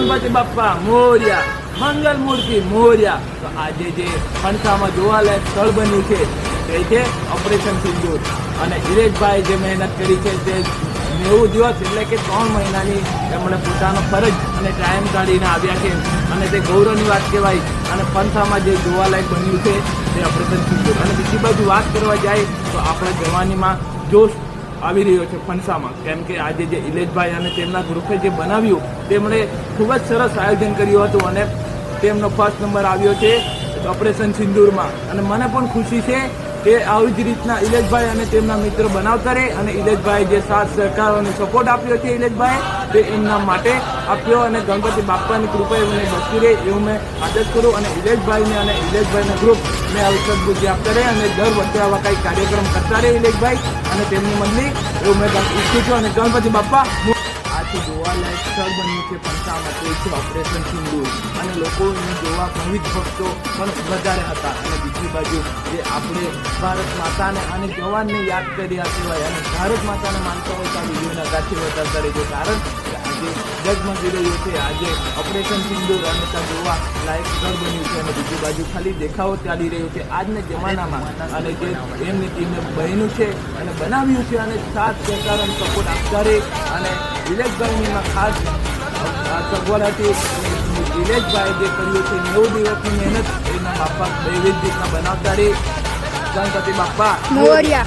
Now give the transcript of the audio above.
ગણપતિ બાપ્પા મોર્યા, મંગલ મૂર્તિ મોર્યા. તો આજે જે ફણસામાં જોવાલાયક સ્થળ બન્યું છે તે છે ઓપરેશન સિંદૂર. અને હિરેશભાઈ જે મહેનત કરી છે તે 90 દિવસ એટલે કે 3 મહિનાની એમણે પોતાનો ફરજ અને ટાઈમ કાઢીને આવ્યા છે. અને તે ગૌરવની વાત કહેવાય. અને ફણસામાં જે જોવાલાયક બન્યું છે તે ઓપરેશન સિંદૂર. અને બીજી બાજુ વાત કરવા જાય તો આપણા જવાનીમાં જોશ આવી રહ્યો છે ફણસામાં. કેમ કે આજે જે ઇલેશભાઈ અને તેમના ગ્રુપે જે બનાવ્યું તેમણે ખૂબ જ સરસ આયોજન કર્યું હતું અને તેમનો ફર્સ્ટ નંબર આવ્યો છે ઓપરેશન સિંદૂરમાં. અને મને પણ ખુશી છે કે આવી જ રીતના ઇલેશભાઈ અને તેમના મિત્રો બનાવતા રહે. અને ઇલેશભાઈ જે સાથ સહકાર અને સપોર્ટ આપ્યો છે ઇલેશભાઈ તે એમના માટે આપ્યો. અને ગણપતિ બાપાની કૃપા એમને બચી રહે એવું મેં આદત કરું. અને ઇલેશભાઈને અને ઇલેશભાઈના ગ્રુપ મેં આવી સદબુદ્ધિ આપતા રહે અને દર વખતે આવા કંઈક કાર્યક્રમ કરતા રહે ઇલેશભાઈ અને તેમની મંડળી એવું મેં ઈચ્છું છું. અને ગણપતિ બાપા આથી જોવાલાયક સ્થળ બન્યું છે ફણસામાં તે છે ઓપરેશન સિંદૂર. અને લોકો એને જોવા વિવિધ ભક્તો પણ વધારે હતા. અને બીજી બાજુ જે આપણે ભારત માતાને અને જવાનને યાદ કર્યા સિવાય અને ભારત માતાને માનતા હોય તો આ વિડીયોને અગાથી વધારતા રહેજો. કારણ કે આજે જગમગી રહ્યું છે આજે ઓપરેશન સિંદૂર અને ત્યાં જોવા લાયક સ્થળ બન્યું છે. અને બીજી બાજુ ખાલી દેખાવો ચાલી રહ્યો છે આજના જમાનામાં. અને જે એમની ટીમે બન્યું છે અને બનાવ્યું છે અને સાથ સહકાર અને સપોર્ટ આપતા રહે. અને ઇલેશભાઈની ખાસ સગવડ હતી. ઇલેશભાઈ જે કર્યું છે 90 દિવસની મહેનત એના બાપા વિવિધ રીતના બનાવતા રહે. ગણપતિ બાપા મોર્યા.